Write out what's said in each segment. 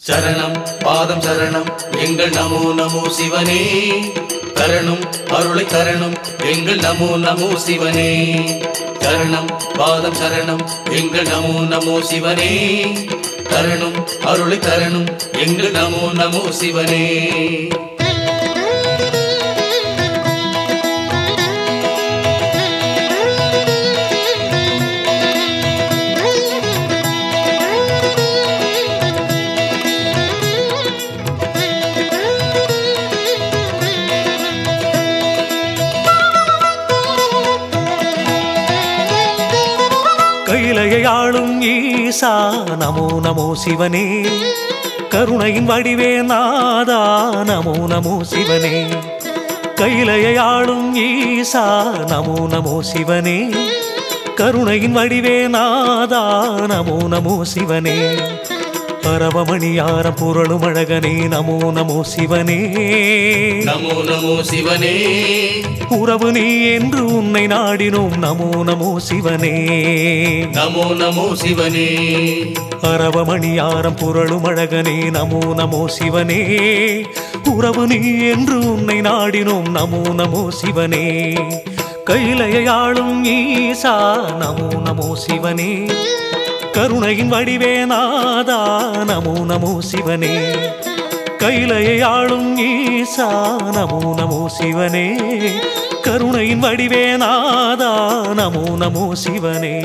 சரணம் பாதம் சரணம் எங்கள் நமோ நமோ சிவனே தரணும் அருளை தரணும் எங்கள் நமோ நமோ சிவனே சரணம் பாதம் சரணம் எங்கள் நமோ நமோ சிவனே தரணும் அருளை தரணும் எங்கள் நமோ நமோ சிவனே கையிலையாளும் ஈசா நமோ நமோ சிவனே கருணையின் வடிவே நாதா நமோ நமோ சிவனே கையிலையாளும் ஈசா நமோ நமோ சிவனே கருணையின் வடிவே நாதா நமோ நமோ சிவனே பரவமணியாரம் புரளும் அழகனே நமோ நமோ சிவனே நமோ நமோ சிவனே உறவு நீ என்று உன்னை நாடினோம் நமோ நமோ சிவனே நமோ நமோ சிவனே பரவமணியாரம் புரளும் அழகனே நமோ நமோ சிவனே உறவு நீ என்று உன்னை நாடினோம் நமோ நமோ சிவனே கையிலையாளும் ஈசா நமோ நமோ சிவனே கருணையின் வடிவே நாதா நமோ நமோ சிவனே கையிலையாளும் ஈசா நமோ நமோ சிவனே கருணையின் வடிவே நாதா நமோ நமோ சிவனே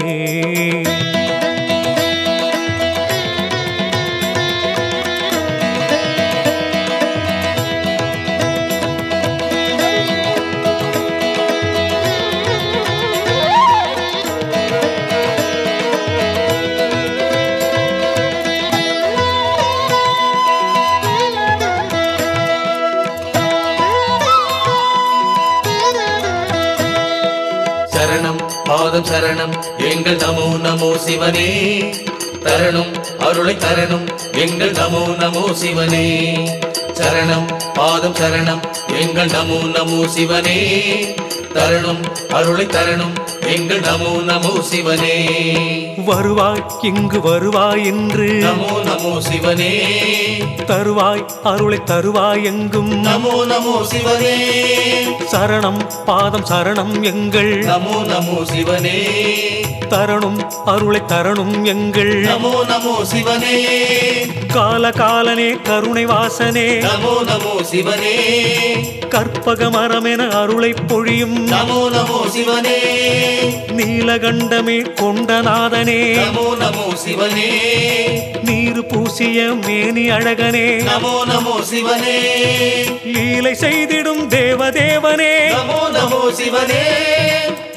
சரணம் பாதம் சரணம் எங்கள் நமோ நமோ சிவனே தரணும் அருளை தரணும் எங்கள் நமோ நமோ சிவனே சரணம் பாதம் சரணம் எங்கள் நமோ நமோ சிவனே தரணும் அருளை தரணும் எங்கள் நமோ நமோ சிவனே வருவாய் இங்கு வருவாய் என்று நமோ நமோ சிவனே தருவாய் அருளை தருவாய் எங்கும் நமோ நமோ சிவனே சரணம் பாதம் சரணம் எங்கள் நமோ நமோ சிவனே தரணும் அருளை தரணும் எங்கள் நமோ நமோ சிவனே கால காலனே கருணை வாசனே நமோ நமோ சிவனே கற்பக மரமென அருளை பொழியும் நமோ நமோ சிவனே நீலகண்டமே கொண்டநாதனே நமோ நமோ சிவனே நீரு பூசிய மேனி அழகனே நமோ நமோ சிவனே லீலை செய்திடும் தேவதேவனே நமோ நமோ சிவனே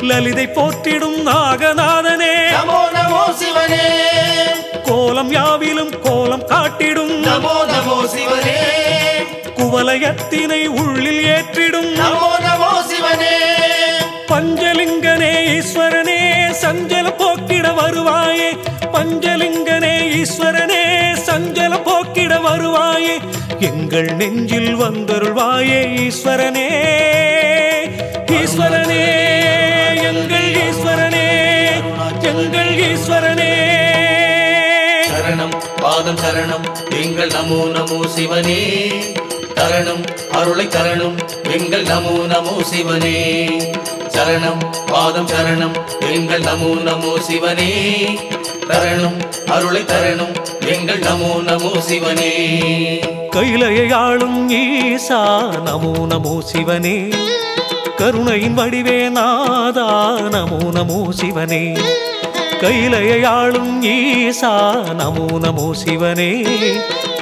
லலிதை போற்றிடும் நாகநாதனே நமோ நமோ சிவனே கோலம் யாவிலும் கோலம் காட்டிடும் நமோ நமோ சிவனே குவலயத்தினை உள்ளில் ஏற்றிடும் நமோ நமோ சிவனே பஞ்சலிங்கனே ஈஸ்வரனே சஞ்சல போக்கிட வருவாயே பஞ்சலிங்கனே ஈஸ்வரனே சஞ்சல போக்கிட வருவாயே எங்கள் நெஞ்சில் வந்தருள்வாயே ஈஸ்வரனே ஈஸ்வரனே எங்கள் ஈஸ்வரனே எங்கள் ஈஸ்வரனே சரணம் பாதம் சரணம் எங்கள் நமோ நமோ சிவனே தரணும் அருளை தரணும் எங்கள் நமோ நமோ சிவனே சரணம் பாதம் சரணம் எங்கள் நமோ நமோ சிவனே தரணும் அருளை தரணும் எங்கள் நமோ நமோ சிவனே கையிலையாளும் ஈசா நமோ நமோ சிவனே கருணையின் வடிவே நாதா நமோ நமோ சிவனே கையிலையாளும் ஈசா நமோ நமோ சிவனே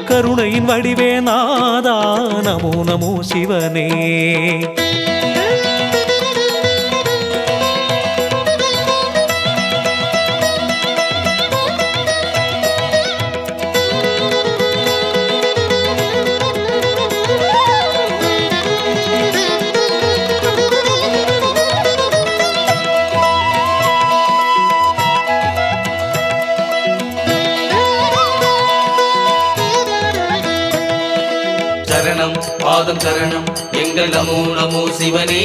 கருணையின் வடிவே நாதா நமோ நமோ சிவனே சரணம் பாதம் சரணம் எங்கள் நமோ நமோ சிவனே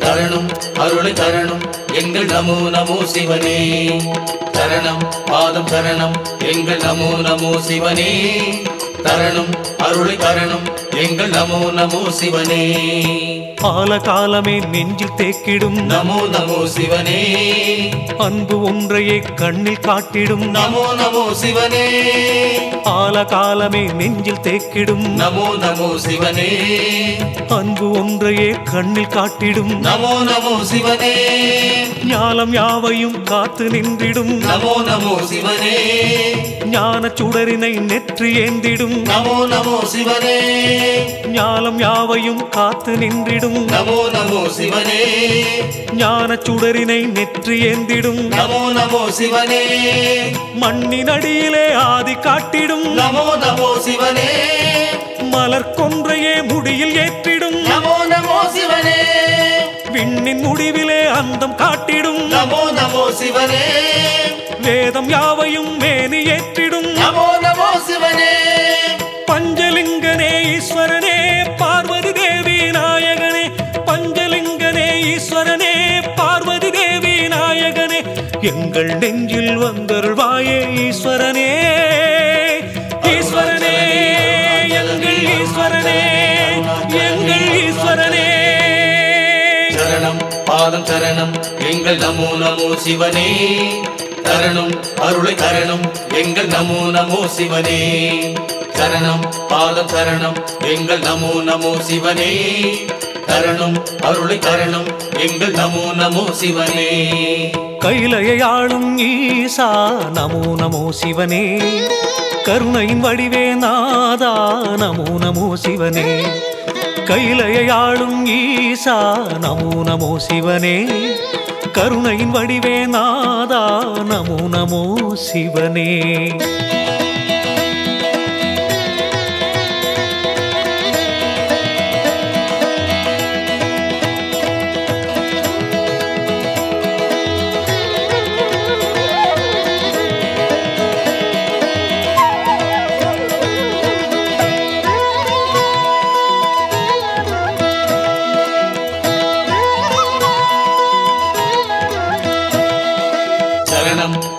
தரணும் அருளை தரணும் எங்கள் நமோ நமோ சிவனே. சரணம் பாதம் சரணம் எங்கள் நமோ நமோ சிவனே. தரணும் அருளை தரணும் எங்கள் நமோ நமோ சிவனே. காலகாலமே நெஞ்சில் தேக்கிடும் நமோ நமோ சிவனே. அன்பு ஒன்றையே கண்ணில் காட்டிடும் நமோ நமோ சிவனே. காலகாலமே நெஞ்சில் தேக்கிடும் நமோ நமோ சிவனே. அன்பு ஒன்றையே கண்ணில் காட்டிடும் நமோ நமோ சிவனே. ஞாலம் யாவையும் காத்து நின்றிடும் நமோ நமோ சிவனே. ஞான சுடரினை நெற்றி ஏந்திடும் நமோ நமோ சிவனே. ஞாலம் யாவையும் காத்து நின்றிடும் நமோ நமோ சிவனே. ஞான சுடரினை நெற்றி ஏந்திடும் நமோ நமோ சிவனே. மண்ணின் அடியிலே ஆதி காட்டிடும் நமோ நமோ சிவனே. மலர் கொன்றையே முடியில் ஏற்றிடும் நமோ நமோ சிவனே. விண்ணின் முடிவிலே அந்தம் காட்டிடும் நமோ நமோ சிவனே. வேதம் யாவையும் மேனி ஏற்றிடும் நமோ நமோ சிவனே. பஞ்சலிங்கனே ஈஸ்வரனே பார்வதி தேவி நாயகனே. பஞ்சலிங்கனே ஈஸ்வரனே பார்வதி தேவி நாயகனே. எங்கள் நெஞ்சில் வந்தருள்வாயே ஈஸ்வரனே. ஈஸ்வரனே எங்கள் ஈஸ்வரனே எங்கள் ஈஸ்வரனே. சரணம் பாதம் சரணம் எங்கள் நமோ நமோ சிவனே. தரணும் அருளை தரணும் எங்கள் நமோ நமோ சிவனே. சரணம் பாதம் சரணம் எங்கள் நமோ நமோ சிவனே. தரணும் அருளை தரணும் எங்கள் நமோ நமோ சிவனே. கைலையை ஆளும் ஈசா நமோ நமோ சிவனே. கருணையின் வடிவே நாதா நமோ நமோ சிவனே. கைலையை ஆளும் ஈசா நமோ நமோ சிவனே. கருணையின் வடிவே நாதா நமோ நமோ சிவனே.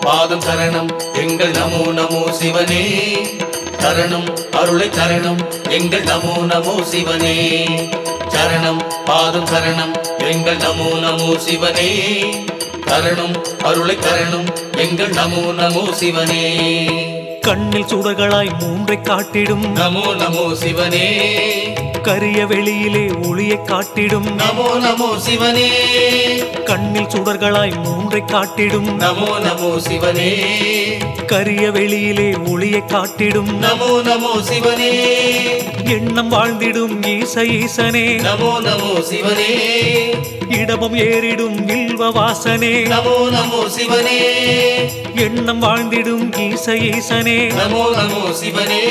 பாதம் சரணம் எங்கள் நமோ நமோ சிவனே. தரணும் அருளை தரணும் எங்கள் நமோ நமோ சிவனே. சரணம் பாதம் சரணம் எங்கள் நமோ நமோ சிவனே. தரணும் அருளை தரணும் எங்கள் நமோ நமோ சிவனே. கண்ணில் சுடர்களாய் மூன்றை காட்டிடும் நமோ நமோ சிவனே. கரிய வெளியிலே ஒளியை காட்டிடும் நமோ நமோ சிவனே. கண்ணில் சுடர்களாய் மூன்றை காட்டிடும் நமோ நமோ சிவனே. கரிய வெளியிலே ஒளியை காட்டிடும் நமோ நமோ சிவனே. எண்ணம் வாழ்ந்திடும் ஈச ஈசனே. நமோ நமோ சிவனே. இடமும் ஏறிடும் வில்வ வாசனே. நமோ நமோ சிவனே. எண்ணம் வாழ்ந்திடும் ஈச ஈசனே. நமோ நமோ சிவனே.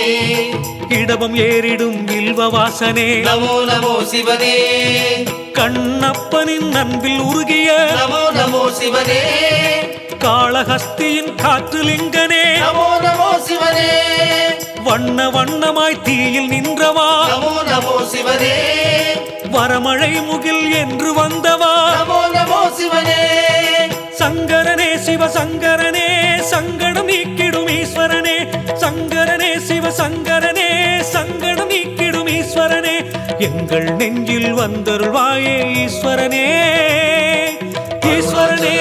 இடமும் ஏறிடும் வில்வ வாசனே. நமோ நமோ சிவனே. கண்ணப்பனின் அன்பில் உருகிய நமோ நமோ சிவனே. காளஹஸ்தியின் காற்றுலிங்கனே. நமோ நமோ சிவனே. வண்ண வண்ணமாய் தீயில் நின்றவா. நமோ நமோ சிவனே. வரமழை முகில் என்று வந்தவா. நமோ நமோ சிவனே. சங்கரனே சிவசங்கரனே சங்கடம் நீக்கிடும் ஈஸ்வரனே. சங்கரனே சிவசங்கரனே சங்கடம் நீக்கிடும் ஈஸ்வரனே. எங்கள் நெஞ்சில் வந்தருள்வாயே ஈஸ்வரனே. ஈஸ்வரனே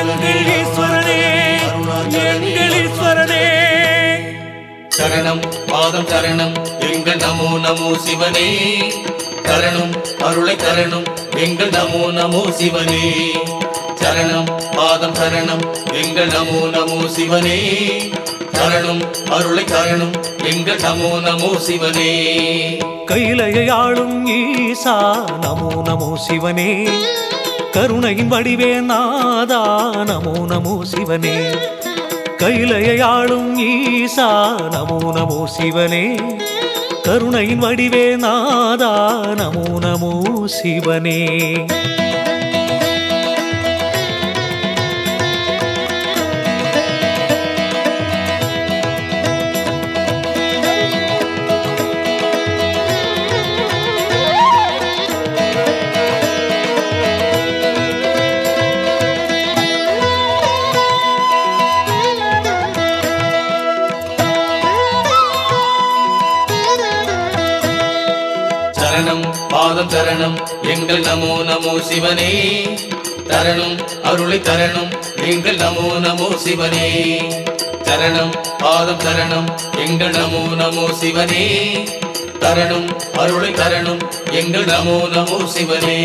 எங்கள் ஈஸ்வரனே எங்கள் ஈஸ்வரனே. சரணம் பாதம் சரணம் எங்கள் நமோ நமோ சிவனே. தரணும் அருளை தரணும் எங்கள் நமோ நமோ சிவனே. சரணம் பாதம் சரணம் எங்கள் நமோ நமோ சிவனே. தரணும் அருளை தரணும் எங்கள் நமோ நமோ சிவனே. கைலையை ஆளும் ஈசா நமோ நமோ சிவனே. கருணையின் வடிவே நாதா நமோ நமோ சிவனே. கைலையை ஆளும் ஈசா நமோ நமோ சிவனே. கருணையின் வடிவே நாதா நமோ நமோ சிவனே. சரணம் பாதம் சரணம் எங்கள் நமோ நமோ சிவனே தரணும் அருளை தரணும் எங்கள் நமோ நமோ சிவனே சரணம் பாதம் சரணம் எங்கள் நமோ நமோ சிவனே தரணும் அருளை தரணும் எங்கள் நமோ நமோ சிவனே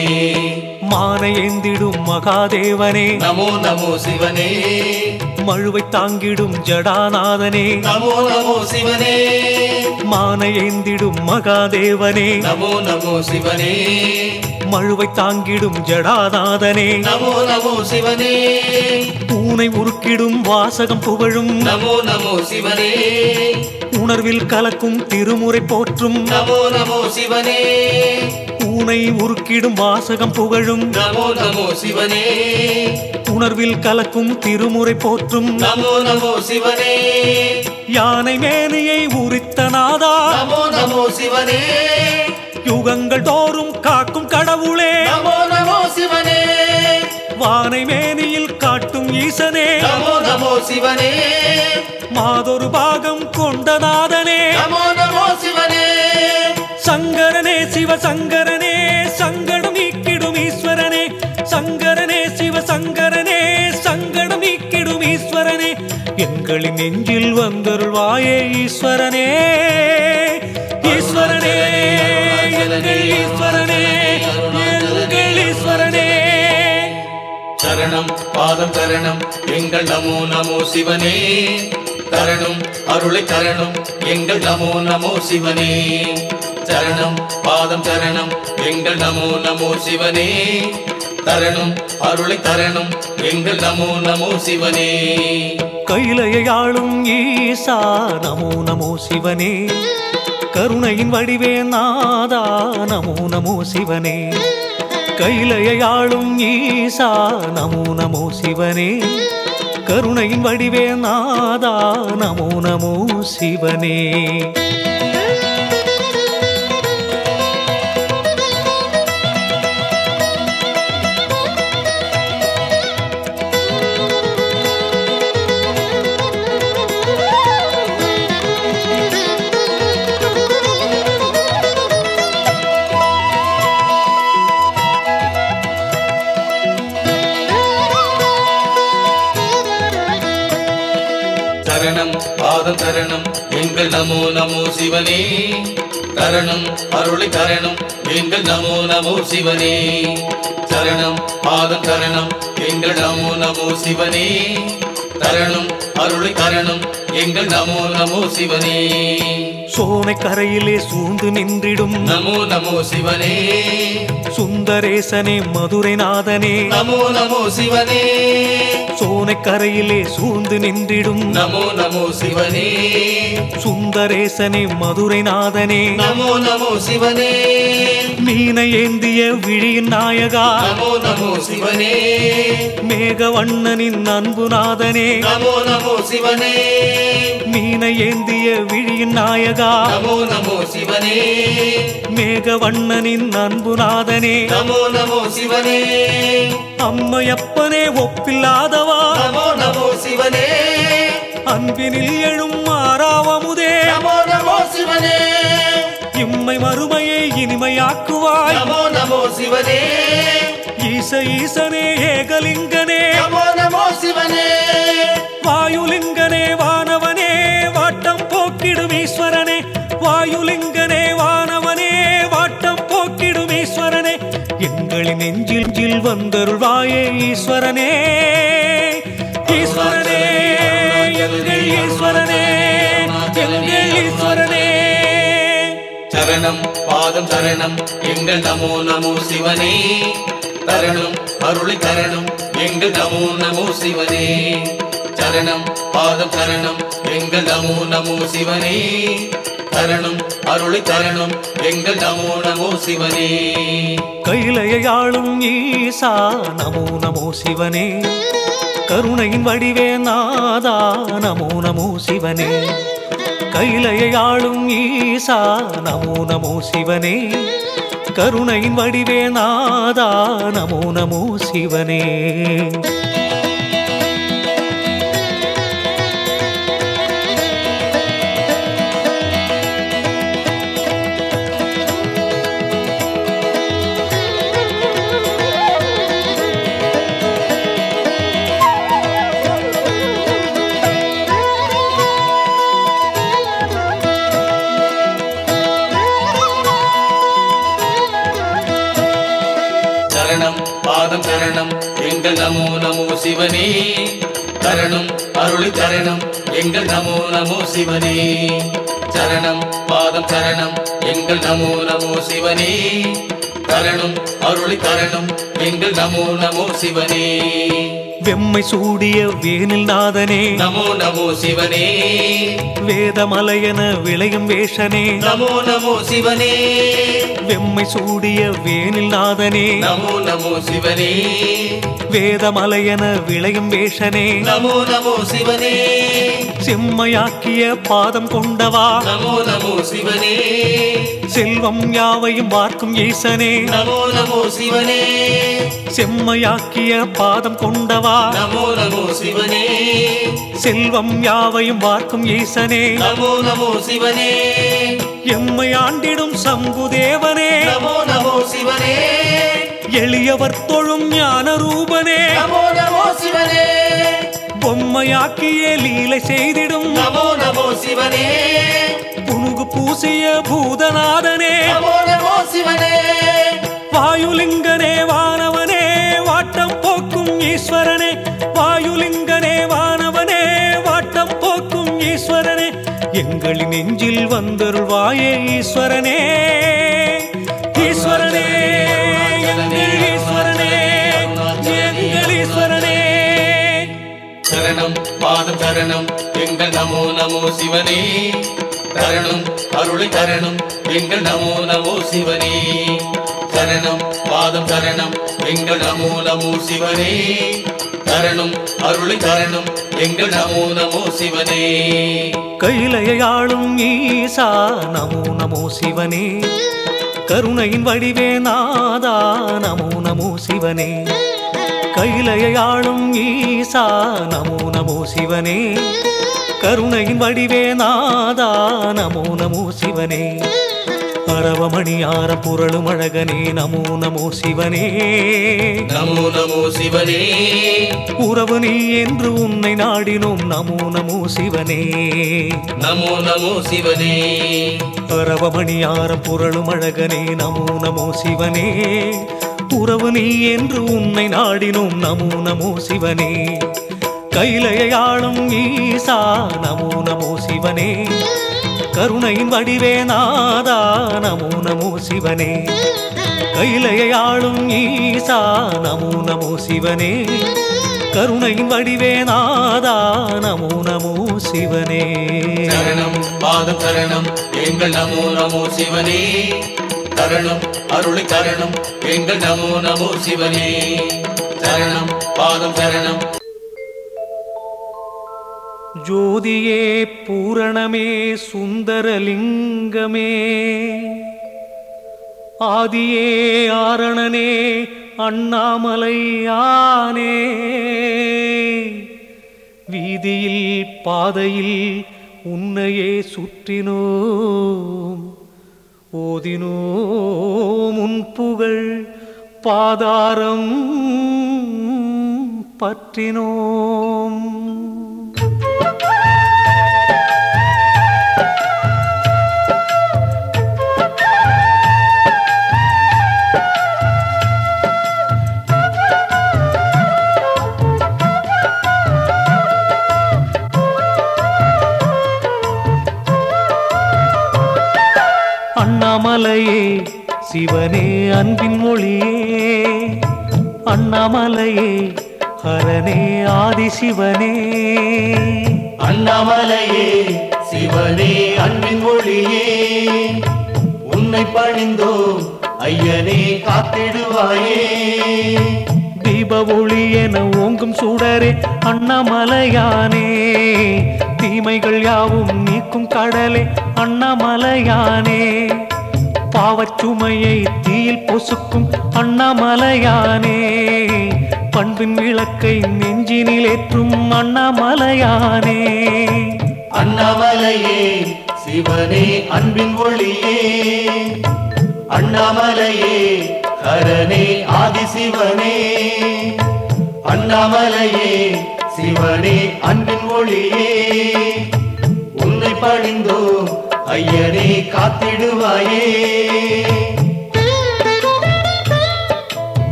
மானை ஏந்திடும் மகாதேவனே நமோ நமோ சிவனே மழுவை தாங்கிடும் ஜடாநாதனே நமோ நமோ சிவனே மானை ஏந்திடும் மகாதேவனே நமோ நமோ சிவனே மழுவை தாங்கிடும் ஜடாநாதனே நமோ நமோ சிவனே பூனை உருக்கிடும் வாசகம் புகழும் நமோ நமோ சிவனே உணர்வில் கலக்கும் திருமுறை போற்றும் நமோ நமோ சிவனே பூனை உருக்கிடும் வாசகம் புகழும் நமோ நமோ சிவனே உணர்வில் கலக்கும் திருமுறை போற்றும் நமோ நமோ சிவனே யானை மேனியை உரித்த நாதா நமோ நமோ சிவனே யுகங்கள் தோறும் காக்கும் கடவுளே நமோ நமோ சிவனே வானை மேனியில் காட்டும் ஈசனே நமோ நமோ சிவனே மாதொரு பாகம் கொண்ட நாதனே நமோ நமோ சிவனே சங்கரனே சிவசங்கரனே சங்கடம் நீக்கிடும் ஈஸ்வரனே சங்கரனே சிவசங்கரனே சங்கடம் நீக்கிடும் ஈஸ்வரனே எங்களின் நெஞ்சில் வந்தருள்வாயே ஈஸ்வரனே ஈஸ்வரனே எங்கள் ஈஸ்வரனே எங்கள் ஈஸ்வரனே சரணம் பாதம் சரணம் எங்கள் நமோ நமோ சிவனே தரணும் அருளை தரணும் எங்கள் நமோ நமோ சிவனே சரணம் பாதம் சரணம் எங்கள் நமோ நமோ சிவனே தரணும் அருளை தரணும் எங்கள் நமோ நமோ சிவனே கையிலையை ஆளும் ஈசா நமோ நமோ சிவனே கருணையின் வடிவே நாதா நமோ நமோ சிவனே கையிலையை ஆளும் ஈசா நமோ நமோ சிவனே கருணையின் வடிவே நாதா நமோ நமோ சிவனே சரணம் பாதம் சரணம் எங்கள் நமோ நமோ சிவனே தரணும் அருளை தரணும் எங்கள் நமோ நமோ சிவனே சரணம் பாதம் சரணம் எங்கள் நமோ நமோ சிவனே தரணும் அருளை தரணும் எங்கள் நமோ நமோ சிவனே சோனை கரையிலே சூழ்ந்து நின்றிடும் நமோ நமோ சிவனே சுந்தரேசனே மதுரை நாதனே நமோ நமோ சிவனே சோனை கரையிலே சூழ்ந்து நின்றிடும் நமோ நமோ சிவனே சுந்தரேசனே மதுரை நாதனே நமோ நமோ சிவனே மீனை ஏந்திய விழியின் நாயகா நமோ நமோ சிவனே மேகவண்ணனின் அன்பு நாதனே நமோ நமோ சிவனே மீனை ஏந்திய விழியின் நாயகா நமோ நமோ சிவனே மேகவண்ணனின் அன்பு நாதனே நமோ நமோ சிவனே அம்மையப்பனே ஒப்பில்லாதவா நமோ நமோ சிவனே அன்பினில் எழும் மாறாவமுதே நமோ நமோ சிவனே இம்மை மறுமையை இனிமையாக்குவாய் நமோ நமோ சிவனே ஈசனே ஏகலிங்கனே நமோ நமோ சிவனே வாயுலிங்கனே வானவனே வாட்டம் போக்கிடும் ஈஸ்வரனே வாயுலிங்கனே வானவனே வாட்டம் போக்கிடும் ஈஸ்வரனே எங்களின் நெஞ்சில் வந்தருள்வாயே ஈஸ்வரனே ஈஸ்வரனே எங்கள் ஈஸ்வரனே எங்கள் ஈஸ்வரனே சரணம் பாதம் சரணம் எங்கள் நமோ நமோ சிவனே தரணும் அருளை தரணும் எங்கள் நமோ நமோ சிவனே சரணம் பாதம் சரணம் எங்கள் நமோ நமோ சிவனே தரணும் அருளை தரணும் எங்கள் நமோ நமோ சிவனே கையிலையை ஆளும் ஈசா நமோ நமோ சிவனே கருணையின் வடிவே நாதா நமோ நமோ சிவனே கையிலையை ஆளும் ஈசா நமோ நமோ சிவனே கருணையின் வடிவே நாதா நமோ நமோ சிவனே பாதம் சரணம் எங்கள் நமோ நமோ சிவனே தரணும் அருளை தரணும் எங்கள் நமோ நமோ சிவனே சரணம் பாதம் சரணம் எங்கள் நமோ நமோ சிவனே தரணும் அருளை தரணும் எங்கள் நமோ நமோ சிவனே வெம்மை சூடிய வேனில் நாதனே நமோ நமோ சிவனே வேதமலையன விளையும் வேஷனே நமோ நமோ சிவனே வெம்மை சூடிய வேனில் நாதனே நமோ நமோ சிவனே வேதமலையன விளையும் வேஷனே நமோ நமோ சிவனே செம்மையாக்கிய பாதம் கொண்டவா நமோ நமோ சிவனே செல்வம் யாவையும் பார்க்கும் ஈசனே நமோ நமோ சிவனே செம்மையாக்கிய பாதம் கொண்டவா நமோ நமோ சிவனே செல்வம் யாவையும் பார்க்கும் ஈசனே நமோ நமோ சிவனே எம்மை ஆண்டிடும் சம்புதேவனே நமோ நமோ சிவனே எளியவர் தொழும் ஞான ரூபனே நமோ நமோ சிவனே பொம்மையாக்கிய லீலை செய்திடும் நமோ நமோ சிவனே புனுகு பூசிய பூதநாதனே நமோ நமோ சிவனே வாயுலிங்கனே வானவனே வாட்டம் போக்கும் ஈஸ்வரனே வாயுலிங்கனே வானவனே வாட்டம் போக்கும் ஈஸ்வரனே எங்களின் நெஞ்சில் வந்தருள்வாயே ஈஸ்வரனே ஈஸ்வரனே எங்கள் ஈஸ்வரனே எங்கள் ஈஸ்வரனே சரணம் பாதம் சரணம் எங்கள் நமோ நமோ சிவனே தரணும் அருளை தரணும் எங்கள் நமோ நமோ சிவனே சரணம் பாதம் சரணம் எங்கள் நமோ நமோ சிவனே தரணும் அருளை தரணும் எங்கள் நமோ நமோ சிவனே கையிலையாளும் ஈசா நமோ நமோ சிவனே கருணையின் வடிவே நாதா நமோ நமோ சிவனே கையிலையாளும் ஈசா நமோ நமோ சிவனே கருணையின் வடிவே நாதா நமோ நமோ சிவனே அரவமணியார புரளும் அழகனே நமோ நமோ சிவனே நமோ நமோ சிவனே உறவு நீ என்று உன்னை நாடினோம் நமோ நமோ சிவனே நமோ நமோ சிவனே அரவமணியார புரளும் அழகனே நமோ நமோ சிவனே உறவு நீ என்று உன்னை நாடினோம் நமோ நமோ சிவனே கையிலையாளும் ஈசா நமோ நமோ சிவனே கருணையின் வடிவே நாதா நமோ நமோ சிவனே கையிலையாளும் ஈசா நமோ நமோ சிவனே கருணையின் வடிவே நாதா நமோ நமோ சிவனே சரணம் பாதம் சரணம் எங்கள் நமோ நமோ சிவனே தரணும் அருளை தரணும் எங்கள் நமோ நமோ சிவனே சரணம் பாதம் சரணம் ஜோதியே பூரணமே சுந்தரலிங்கமே ஆதியே ஆரணனே அண்ணாமலையானே வீதியில் பாதையில் உன்னையே சுற்றினோம் ஓதினோம் உன் புகழ் பாதாரம் பற்றினோம் அண்ணாமலையே சிவனே அன்பின் மொழியே அண்ணாமலையே ஹரனே ஆதிசிவனே அண்ணாமலையே சிவனே அன்பின் ஒளியே உன்னை பணிந்தோம் ஐயனே காத்திடுவாயே தீப ஒளி என ஓங்கும் சுடரே அண்ணாமலையானே தீமைகள் யாவும் நீக்கும் கடலே அண்ணாமலையானே பாவச்சுமையை தீயில் பொசுக்கும் அண்ணாமலையானே பண்பின் விளக்கை நெஞ்சினில் ஏற்றும் அண்ணாமலையானே அண்ணாமலையே சிவனே அன்பின் ஒளியே அண்ணாமலையே ஹரனே ஆதிசிவனே அண்ணாமலையே சிவனே அன்பின் ஒளியே உன்னை பணிந்தோம் ஐயனே காத்திடுவாயே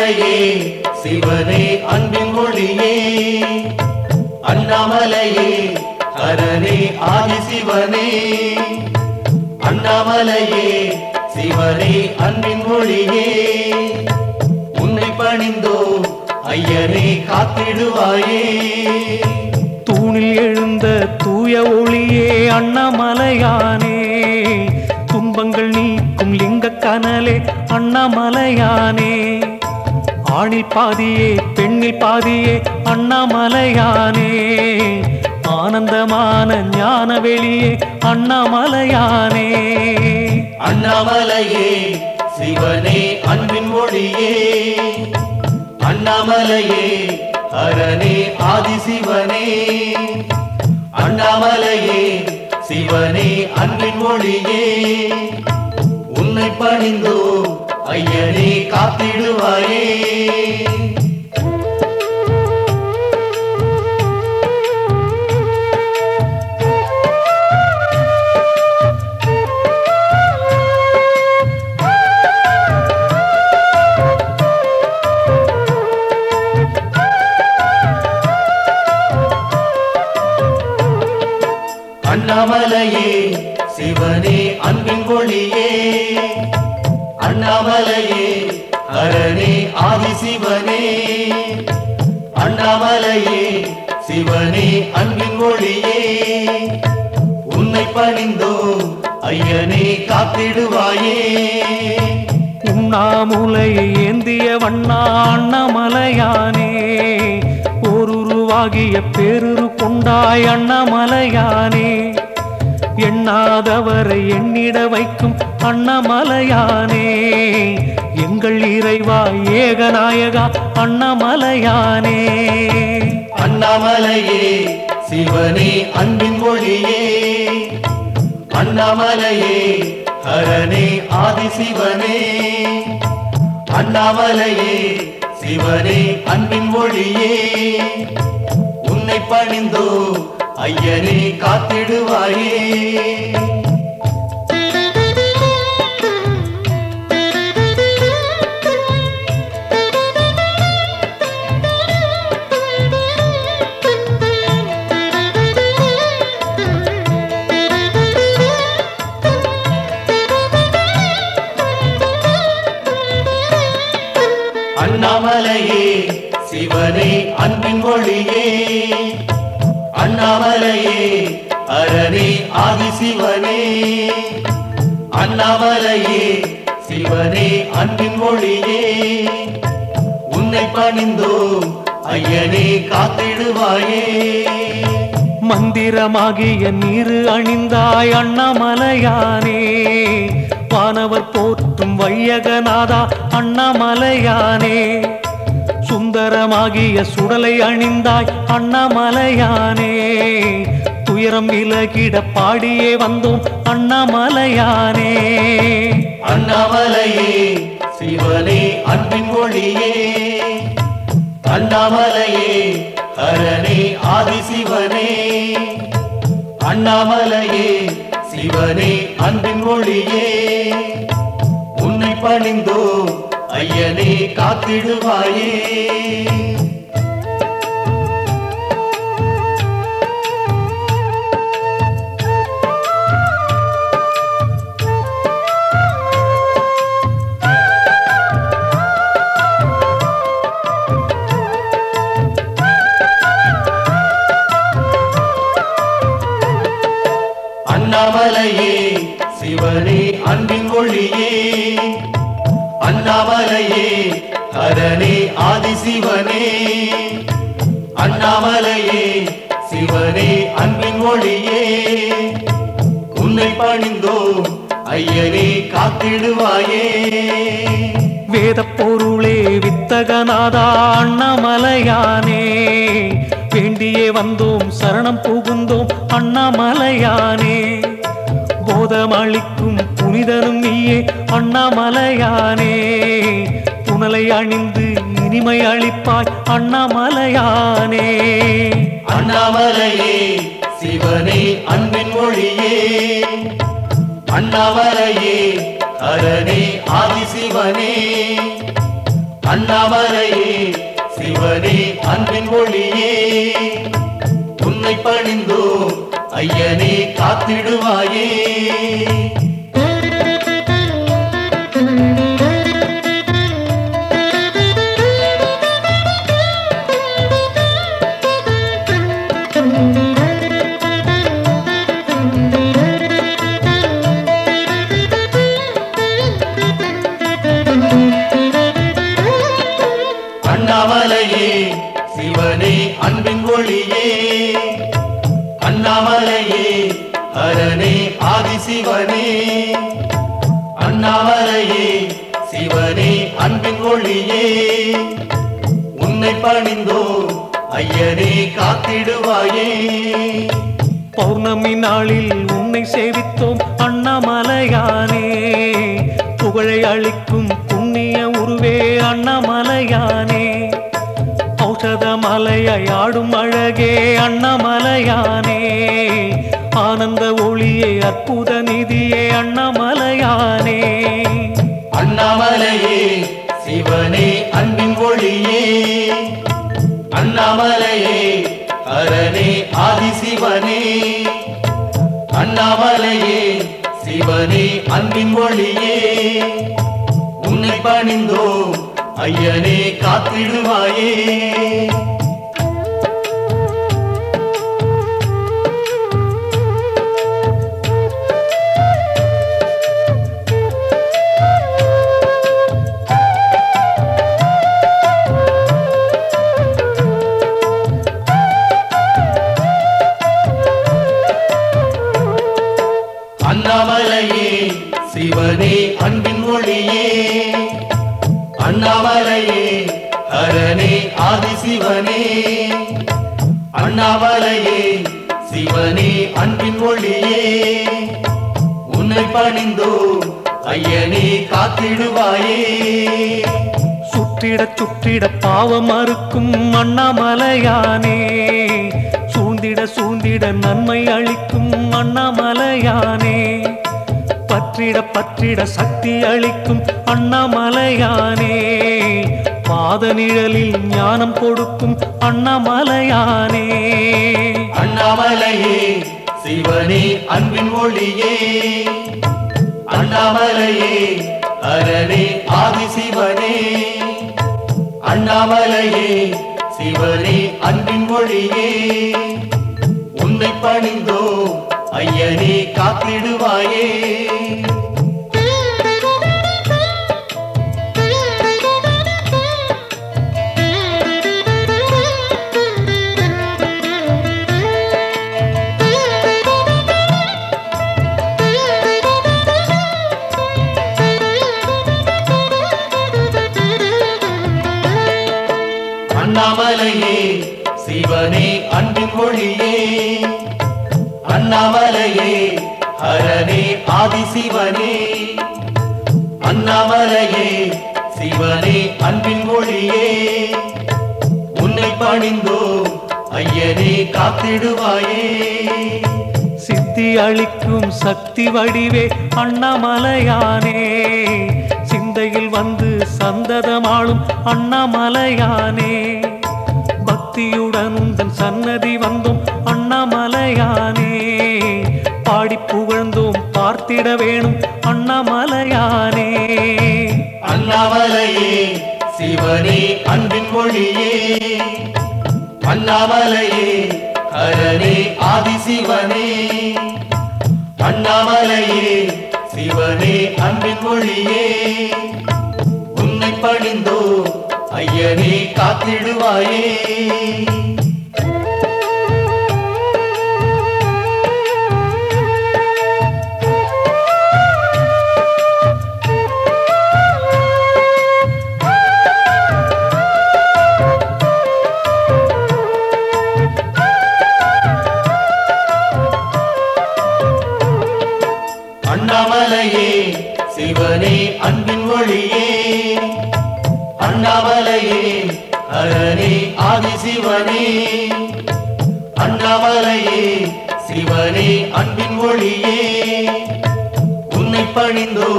அண்ணாமலையே சிவனே அன்பின் ஒளியே அண்ணாமலையே ஹரனே ஆதிசிவனே அண்ணாமலையே சிவனே அன்பின் ஒளியே உன்னை பணிந்தோ ஐயனே காத்திடுவாயே தூணில் எழுந்த தூய ஒளியே அண்ணாமலையானே துன்பங்கள் நீக்கும் லிங்க கனலே அண்ணாமலையானே ஆணில் பாதியே பெண்ணில் பாதியே அண்ணாமலையானே ஆனந்தமான ஞான வெளியே அண்ணாமலையானே அண்ணாமலையே சிவனே அன்பின் ஒளியே அண்ணாமலையே ஹரனே ஆதிசிவனே அண்ணாமலையே சிவனே அன்பின் ஒளியே உன்னை பணிந்தோ ஐயனே காத்திடுவாயே அண்ணாமலையே சிவனே அன்பின் ஒளியே அண்ணாமலையே ஹரனே ஆதிசிவனே அண்ணாமலையே சிவனே அன்பின் ஒளியே உன்னை பணிந்தோ ஐயனே காத்திடுவாயே உண்ணாமுலையை ஏந்திய வண்ணா அண்ணாமலையானே ஓருருவாகிய பேருரு கொண்டாய் அண்ணாமலையானே எண்ணாதவரை எண்ணிட வைக்கும் அண்ணாமலையானே எங்கள் இறைவா ஏகநாயகா அண்ணாமலையானே அண்ணாமலையே சிவனே அன்பின் ஒளியே அண்ணாமலையே ஹரனே ஆதிசிவனே அண்ணாமலையே சிவனே அன்பின் ஒளியே உன்னை பணிந்தோ ஐயனே காத்திடுவாயே அண்ணாமலையே சிவனே அன்பின் ஒளியே அண்ணாமலையே ஹரனே ஆதிசிவனே அண்ணாமலையே சிவனே அன்பின் ஒளியே உன்னை பணிந்தோ ஐயனே காத்திடுவாயே மந்திரமாகிய நீரு அணிந்தாய் அண்ணாமலையானே வானவர் போற்றும் வையகநாதா அண்ணாமலையானே சுந்தரமாகிய சுடலை அணிந்தாய் அண்ணாமலையானே துயரம் விலகிட பாடியே வந்தோம் அண்ணாமலையானே அண்ணாமலையே சிவனே அன்பின் ஒளியே அண்ணாமலையே ஹரனே ஆதிசிவனே அண்ணாமலையே சிவனே அன்பின் ஒளியே உன்னை பணிந்தோ ஐயனே காத்திடுவாயே அண்ணாமலையே சிவனே அன்பின் ஒளியே அண்ணாமலையே ஹரனே ஆதிசிவனே அண்ணாமலையே சிவனே அன்பின் ஒளியே உன்னை பணிந்தோ ஐயனே காத்திடுவாயே வேத பொருளே வித்தகநாதா அண்ணாமலையானே வேண்டியே வந்தோம் சரணம் புகுந்தோம் அண்ணாமலையானே போதமளிக்கும் புனிதனும் நீயே அண்ணாமலையானே புனலை அணிந்து இனிமை அளிப்பாய் அண்ணாமலையானே அண்ணாமலையே சிவனே அன்பின் ஒளியே அண்ணாமலையே ஹரனே ஆதிசிவனே அண்ணாமலையே சிவனே அன்பின் ஒளியே உன்னை பணிந்தோ ஐயனே காத்திடுவாயே அண்ணாமலையே சிவனே அன்பின் ஒளியே அண்ணாமலையே ஹரனே ஆதிசிவனே அண்ணாமலையே சிவனே அன்பின் ஒளியே உன்னை பணிந்தோ ஐயனே காத்திடுவாயே பௌர்ணமி நாளில் உன்னை சேவித்தோம் அண்ணாமலையானே புகழை அளிக்கும் புண்ணிய உருவே அண்ணாமலையானே ஔஷத மலையாய் ஆடும் அழகே அண்ணாமலையானே ஆனந்த ஒளியே அற்புத நிதியே அண்ணாமலையானே அண்ணாமலையே சிவனே அன்பின் ஒளியே அண்ணாமலையே ஹரனே ஆதிசிவனே அண்ணாமலையே சிவனே அன்பின் ஒளியே உன்னை பணிந்தோ ஐயனே காத்திடுவாயே அண்ணாமலையே சிவனே அன்பின் ஒளியே அண்ணாமலையே ஹரனே ஆதிசிவனே அண்ணாமலையே சிவனே அன்பின் ஒளியே உன்னை பணிந்தோ ஐயனே காத்திடுவாயே சுற்றிட சுற்றிட பாவம் மறுக்கும் அண்ணாமலையானே சூழ்ந்திட சூழ்ந்திட நன்மை அளிக்கும் அண்ணாமலையானே பற்றிட பற்றிட சக்தி அளிக்கும் அண்ணாமலையானே பாத நிழலில் ஞானம் கொடுக்கும் அண்ணாமலையானே அண்ணாமலையே சிவனே அன்பின் ஒளியே அண்ணாமலையே ஹரனே ஆதிசிவனே அண்ணாமலையே சிவனே அன்பின் ஒளியே உன்னை பணிந்தோ ஐயனே காத்திடுவாயே அண்ணாமலையே சிவனே அன்பின் ஒளியே அண்ணாமலையே ஹரனே ஆதிசிவனே அண்ணாமலையே சிவனே அன்பின் ஒளியே உன்னை பணிந்தோ ஐயனே காத்திடுவாயே சித்தி அளிக்கும் சக்தி வடிவே அண்ணாமலையானே சிந்தையில் வந்து சந்ததமாளும் அண்ணாமலையானே பக்தியுடன் உந்தன் சன்னதி வந்தோம் அண்ணாமலையானே பாடி புகழ்ந்தோம் பார்த்திட வேணும் அண்ணாமலையானே அண்ணாமலையே சிவனே அன்பின் ஒளியே அண்ணாமலையே ஹரனே ஆதிசிவனே அண்ணாமலையே சிவனே அன்பின் ஒளியே உன்னை பணிந்தோ ஐயனே காத்திடுவாயே அண்ணாமலையே சிவனே அன்பின் ஒளியே அண்ணாமலையே ஹரனே ஆதிசிவனே அண்ணாமலையே சிவனே அன்பின் ஒளியே உன்னை பணிந்தோ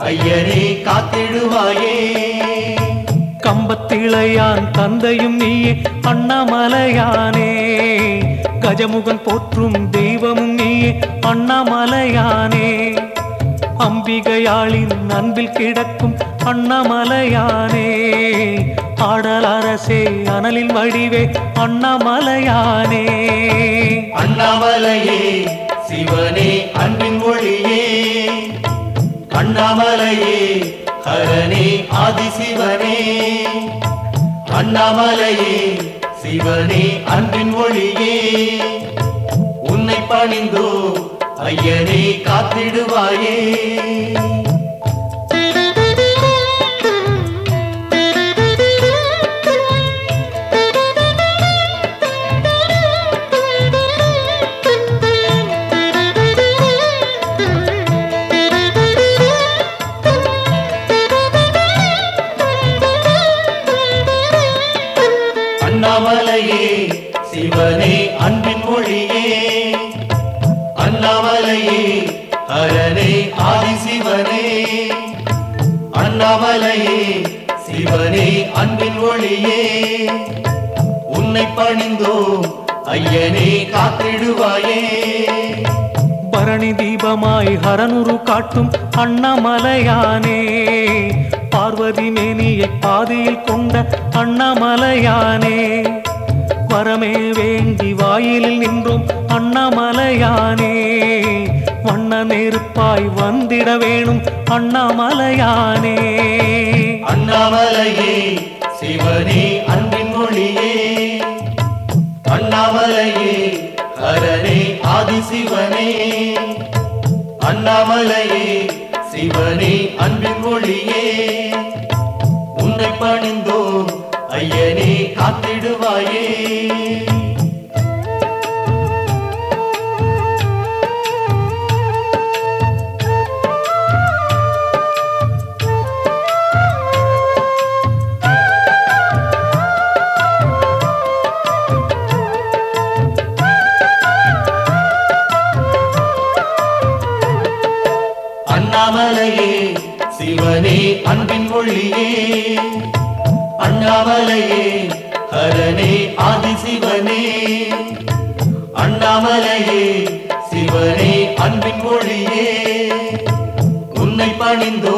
ஐயனே காத்திடுவாயே கம்பத்திளையான் தந்தையும் நீயே அண்ணாமலையானே, கஜமுகன் போற்றும் தெய்வமும் நீயே அண்ணாமலையானே, அம்பிகையாளின் அன்பில் கிடக்கும் அண்ணாமலையானே, ஆடல் அரசே அனலின் வடிவே அண்ணாமலையானே. அண்ணாமலையே சிவனே அன்பின் ஒளியே, அண்ணாமலையே ஹரனே ஆதிசிவனே, அண்ணாமலையே சிவனே அன்பின் ஒளியே, உன்னை பணிந்தோ ஐயனே காத்திடுவாயே. அண்ணாமலையே சிவனே அன்பின் மொழியே, அண்ணாமலையே ஹரனே ஆதிசிவனே, அண்ணாமலையே சிவனே அன்பின் ஒளியே, உன்னை பணிந்தோ ஐயனே காத்திடுவாயே. பரணி தீபமாய் ஹரனுரு காட்டும் அண்ணாமலையானே, பார்வதி மேனியை பாதியில் கொண்ட அண்ணாமலையானே, வரமே வேண்டி வாயிலில் நின்றோம் அண்ணாமலையானே, வண்ண நெருப்பாய் வந்திட வேணும் அண்ணாமலையானே. அண்ணாமலையே சிவனே அன்பின் மொழியே, அண்ணாமலையே ஹரனே ஆதிசிவனே, அண்ணாமலையே சிவனே அன்பின் மொழியே, உன்னை பணிந்தோ ஐயனே காத்திடுவாயே. அண்ணாமலையே சிவனே அன்பின் மொழியே, அண்ணாமலையே ஹரனே ஆதிசிவனே, அண்ணாமலையே சிவனே அன்பின் மொழியே, உன்னை பணிந்தோ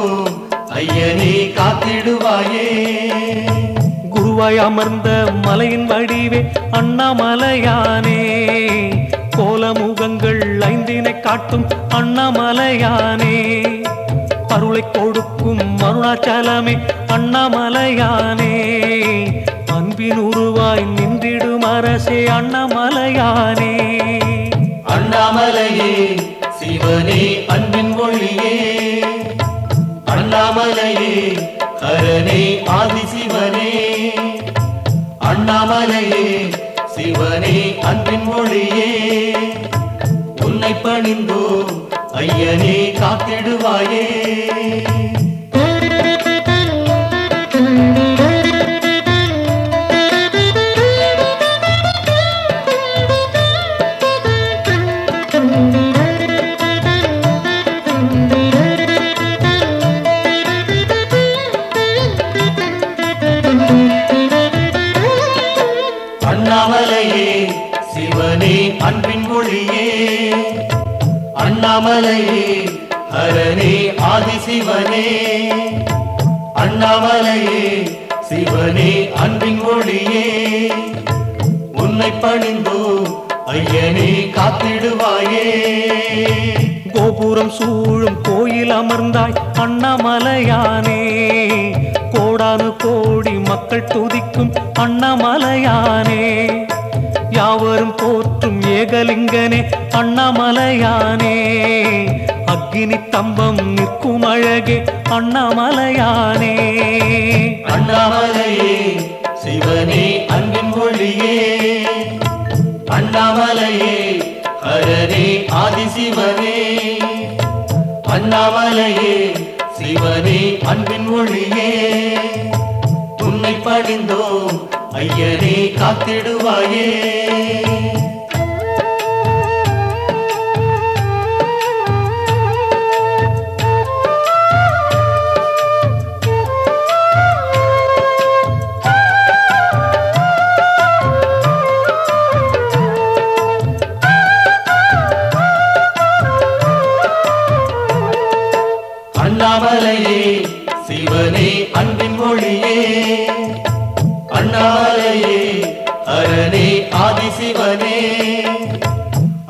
ஐயனே காத்திடுவாயே. குருவாய் அமர்ந்த மலையின் வடிவே அண்ணாமலையானே, கோலமுகங்கள் ஐந்தினை காட்டும் அண்ணாமலையானே, அருளை கொடுக்கும் அருணாச்சலமே அண்ணாமலையானே, அன்பின் உருவாய் நின்றிடும் அரசே அண்ணாமலையானே. அண்ணாமலையே சிவனே அன்பின் மொழியே, அண்ணாமலையே ஹரனே ஆதிசிவனே, அண்ணாமலையே சிவனே அன்பின் மொழியே, உன்னை பணிந்தோ ஐயனே காத்திடுவாயே. அண்ணாமலையே சிவனே அன்பின் மொழியே, அண்ணாமலையே ஹரனே ஆதிசிவனே, அண்ணாமலையே சிவனே அன்பின் மொழியே, உன்னை பணிந்தோ ஐயனே காத்திடுவாயே. கோபுரம் சூழும் கோயில் அமர்ந்தாய் அண்ணாமலையானே, கோடானு கோடி மக்கள் துதிக்கும் அண்ணாமலையானே, யாவரும் போற்றும் ஏகலிங்கனே அண்ணாமலையானே, அக்கினி தம்பம் நிற்கும் அழகே அண்ணாமலையானே. அண்ணாமலையே சிவனே அன்பின் மொழியே, அண்ணாமலையே ஹரனே ஆதிசிவனே, அண்ணாமலையே சிவனே அன்பின் மொழியே, உன்னை பணிந்தோ ஐயனே காத்திடுவாயே.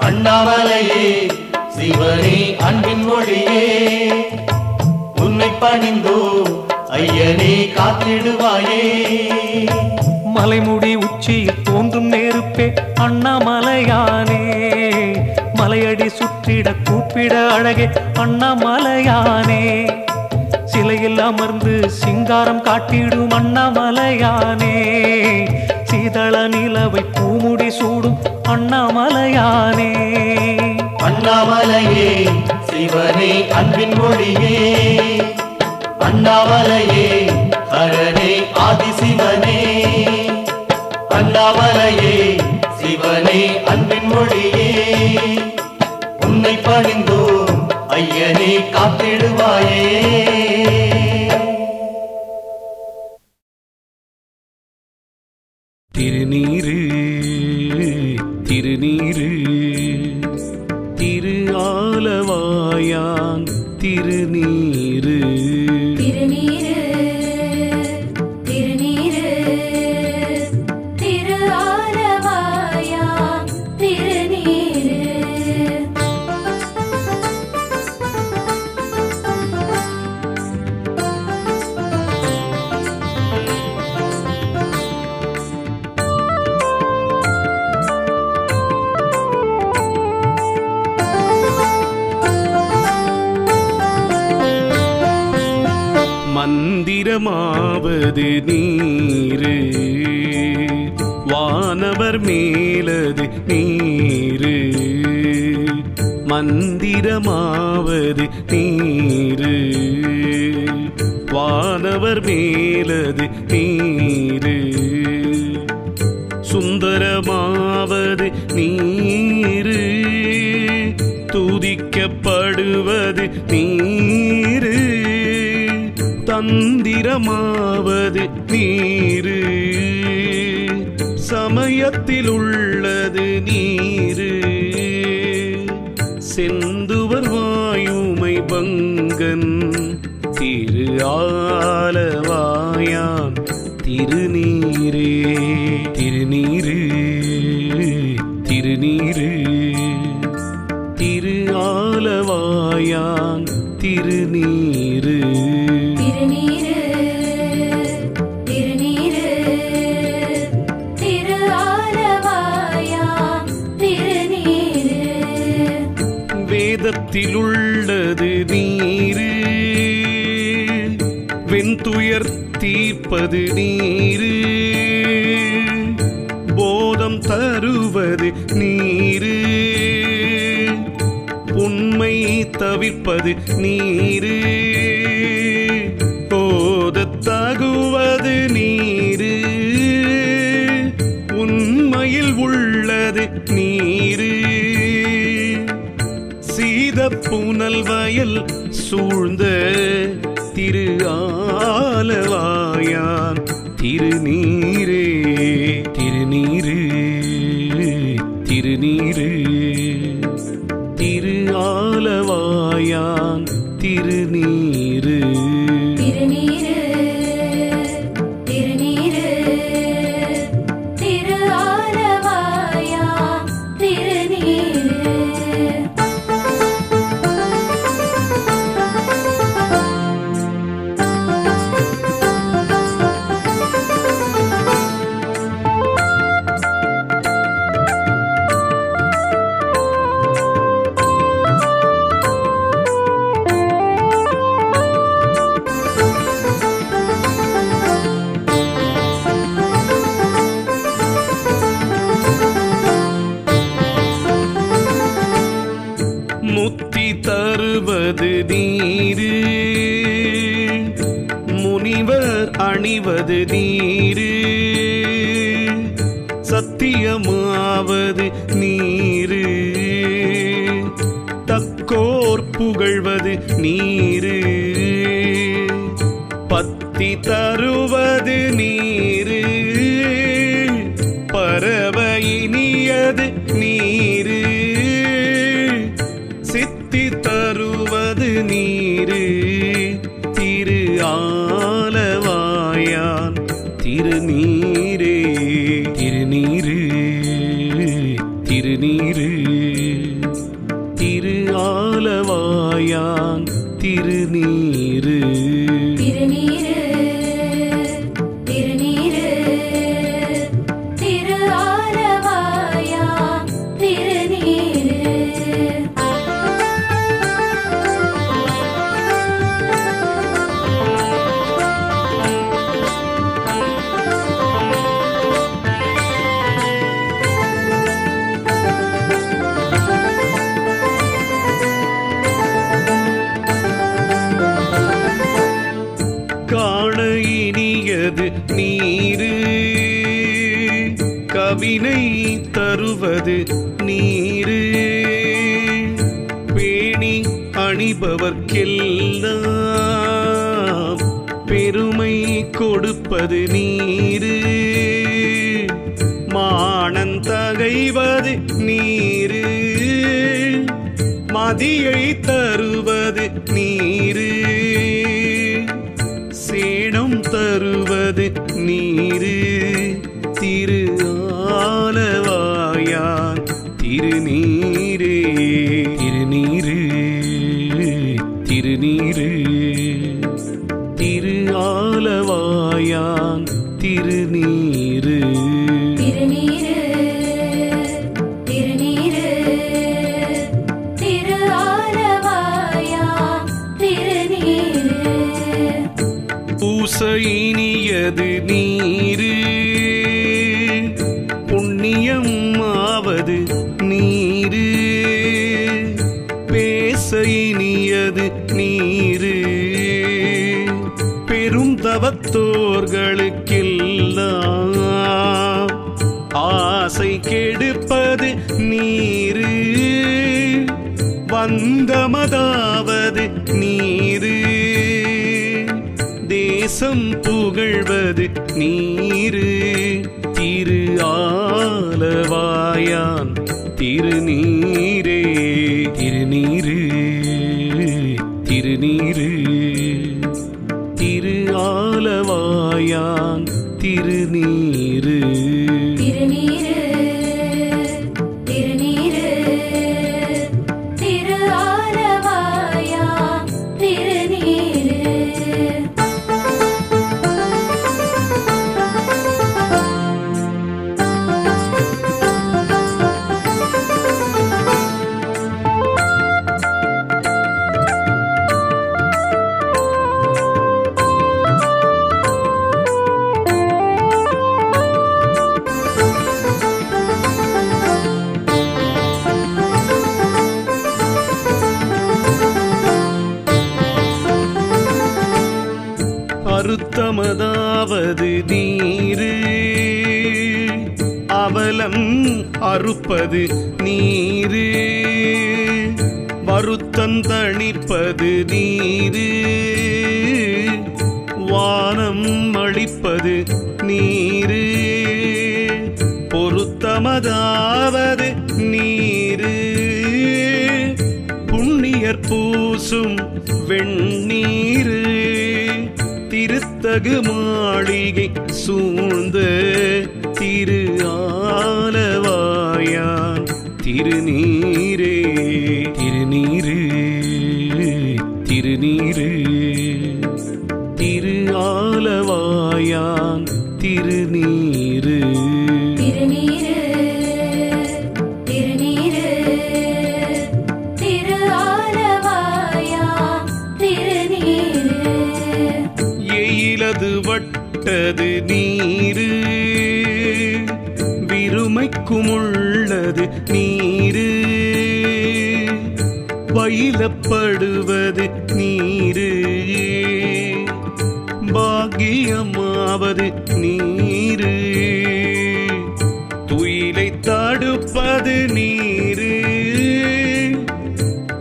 அண்ணாமலையே சிவனே அன்பின் மொழியே உன்னை பணிந்தோ ஐயனே காத்திடுவாயே. மலைமுடி உச்சியில் தோன்றும் நெருப்பே அண்ணாமலையானே, மலையடி சுற்றிட கூப்பிட அழகே அண்ணாமலையானே, சிலையில் அமர்ந்து சிங்காரம் காட்டிடும் அண்ணாமலையானே, சீதள நிலவை பூமுடி சூடும் அண்ணாமலையானே. அண்ணாமலையே சிவனே அன்பின் மொழியே அண்ணாமலையே ஹரனே ஆதிசிவனே. அண்ணாமலையே சிவனே அன்பின் மொழியே உன்னை பணிந்தோ ஐயனே காத்திடுவாயே. திருநீரு திருநீரு திரு ஆலவாயான் திருநீரு திருநீரு திருநீரு திரு ஆலவாயான் திருநீரு. மந்திரமாவது நீரு வானவர் மேலது நீரு, மந்திரமாவது நீரு வானவர் மேலது நீரு, சுந்தரமாவது நீரு துதிக்கப்படுவது நீரு, தந்திரமாவது நீரு சமயத்தில் உள்ளது நீரு, செந்துவர் வாயுமை பங்கன் திரு ஆலவாயான் திருநீரே. திருநீரு திருநீரு திரு ஆலவாயான் திருநீரு. திருநீரு திருநீரு திரு ஆலவாயான் திருநீரு. வேதத்தில் உள்ளது நீரு வெண்துயர் தீர்ப்பது நீரு, போதம் தருவது நீரு உண்மை தவிர்ப்பது நீரு, போதத் தகுவது நீரு உண்மையில் உள்ளது நீரு, சீத புனல் வயல் சூழ்ந்த திரு ஆலவாயான் திருநீரே. திருநீரு திருநீரு திரு ஆலவாயான் திருநீரு. திருநீரு திருநீரு திரு ஆலவாயான் திருநீரு. முத்தி தருவது நீரு முனிவர் அணிவது நீரு, சத்தியமாவது நீரு தக்கோர் புகழ்வது நீரு, பத்தி தருவது நீரு பரவ இனியது நீரு, சித்தி தருவது நீரு திரு ஆலவாயான் திருநீரே. திருநீரு திருநீரு ஆலவாயான் திருநீரு திருநீரு திருநீரு திரு ஆலவாயா திருநீரு காண இனியது நீரு கவினை தருவது நீரு பேணி அணிபவர்க்கெல்லாம் பெருமை கொடுப்பது நீரு மானந்தகைவது நீரு மதியை தருவது நீரு சேணம் தருவது நீரு திரு ஆலவாயான் திருநீரே திருநீரு திருநீரு திரு ஆலவாயான் திருநீரு திருநீரு திருநீரு திரு ஆலவாயா திருநீரு பூசையினியது நீரு புண்ணியம் ஆவது நீரு பேசையினியது நீரு பெரும் தவத்தோர்களுக்கெல்லாம் ஆசை கெடுப்பது நீரு வந்தமதாவது நீரு தேசம் புகழ்வது நீரு திரு ஆலவாயான் திருநீரே திருநீரு திருநீரு திரு ஆலவாயான் திருநீரு திருநீரு திருநீரு திரு ஆலவாயா திருநீரு அறுத்தமதாவது நீரு அவலம் அறுப்பது நீரு வருத்தந்தணிப்பது நீரு வானம் அளிப்பது நீரு பொருத்தமதாவது நீரு புண்ணியர் பூசும் வெண்ணீரு திருத்தகு மாளிகை சூழ்ந்த திரு ஆலவாயான் திருநீரே திருநீரு திருநீரு திரு ஆலவாயான் திருநீரு திருநீரு திருநீரு திரு ஆலவாயா திருநீரு எயிலது வட்டது நீரு விருமைக்குமுள்ளது நீரு பயிலப்படுவது நீரு பாக்கியமாவது நீரு துயிலை தடுப்பது நீரு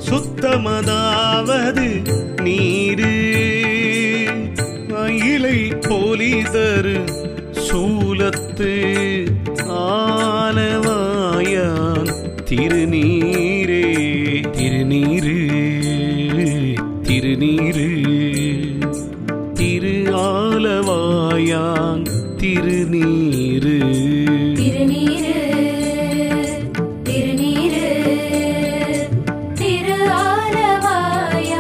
சுத்தமதாவது நீரு அயிலை போலிதரு சூலத்து ஆலவாயான் திருநீரே திருநீரு திருநீரு திரு ஆலவாயான் திருநீரு திருநீரு திருநீரு திரு ஆலவாயா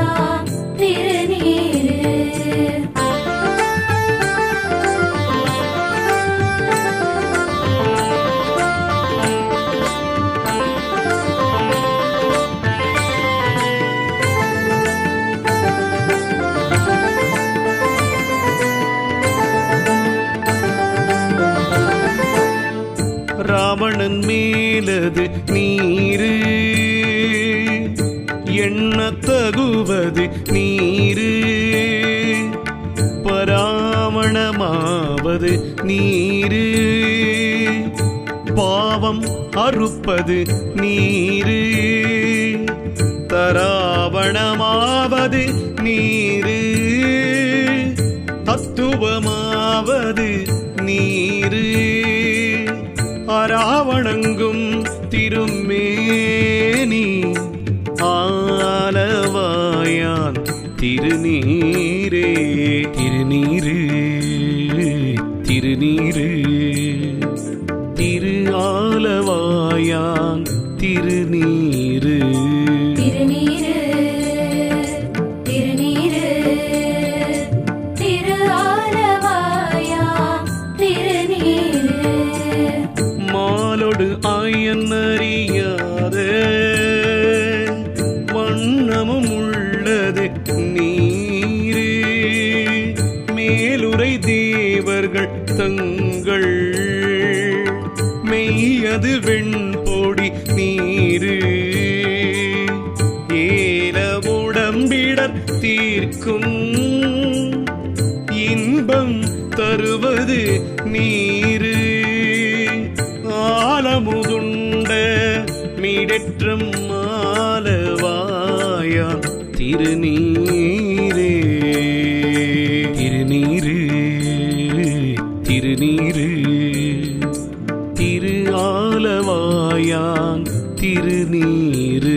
அதன் மேலது நீரு எண்ணத்தகுவது நீரு பராமணமாவது நீரு பாவம் அறுப்பது நீரு தராவணமாவது நீரு தத்துவமாவது நீரு அராவணங்கும் திருமேனி ஆலவாயான் திருநீரே திருநீரு திருநீரு திரு ஆலவாயான் திருநீரு திருநீரு திருநீரு திரு ஆலவாயா திருநீரு மாலோடு ஆயன்னறியாத வண்ணமும் உள்ளது நீரு மேலுரை தேவர்கள் தங்கள் மெய்யது வெண்பொடி நீரு ஏல உடம்பிடர் தீர்க்கும் இன்பம் தருவது நீரு ஆலமுதுண்ட மீடற்றம் மாலவாயா திருநீரே திருநீரு திருநீரு திரு ஆலவாயான் திருநீரு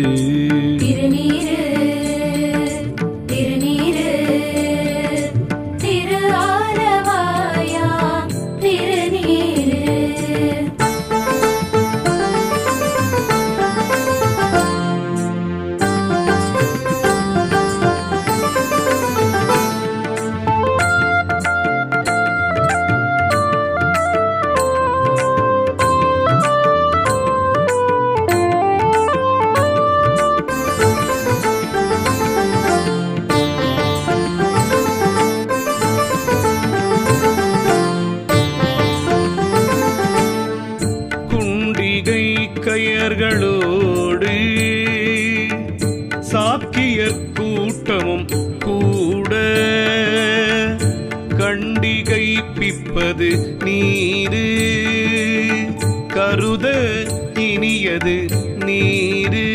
திருநீரு திருநீரு திரு ஆலவாயா திருநீரு கயர்களோடு சாக்கியர் கூட்டமும் கூட கண்டிகை பிப்பது நீரு கருத இனியது நீரு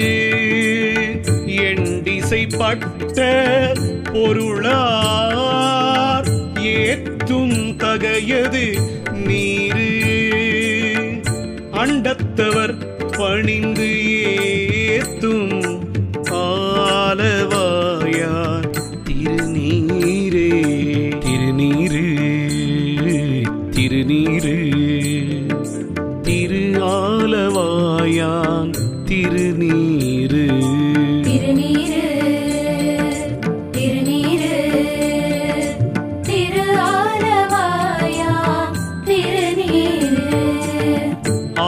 எண்டிசைப்பட்ட பொருளார் ஏற்றும் தகையது நீரு அண்டத்தவர் பணிந்து ஏத்தும் ஆலவாயான் திருநீரே திருநீரு திருநீரு திரு ஆலவாயான் திருநீரு திருநீரு திருநீரு திரு ஆலவாயா திருநீரு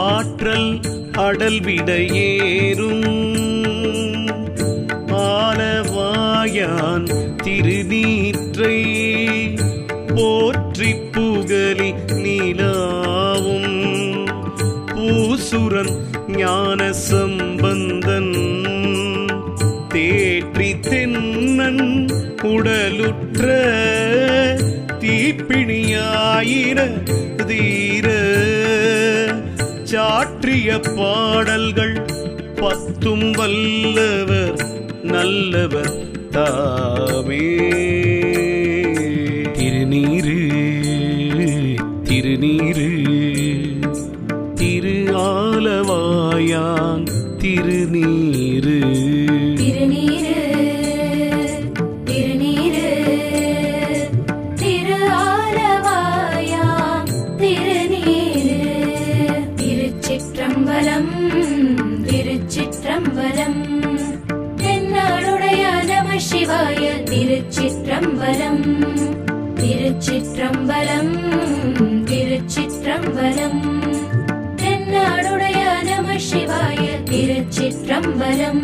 ஆற்றல் அடல் விடையேறும் ஆலவாயான் திருநீற்றை போற்றி புகழி நீலாவும் பூசுரன் ஞான சம்பந்தன் தேற்றி தென்னன் உடலுற்ற தீப்பிணியாயிர தீர சாற்றிய பாடல்கள் பத்தும் வல்லவர் நல்லவர் தாமே திருநீரு திருநீரு திரு ஆலவாயான் திருநீரு திருநீரு திருநீரு திரு ஆலவாயா திருநீரு திருச்சிற்றம்பலம் திருச்சிற்றம்பலம் தென்னாடுடைய நம சிவாய திருச்சிற்றம்பலம் திருச்சிற்றம்பலம் திருச்சிற்றம்பலம் தென்னாடுடைய நம சிவாய திருச்சிற்றம்பலம்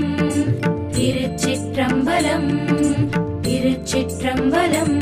திருச்சிற்றம்பலம் திருச்சிற்றம்பலம்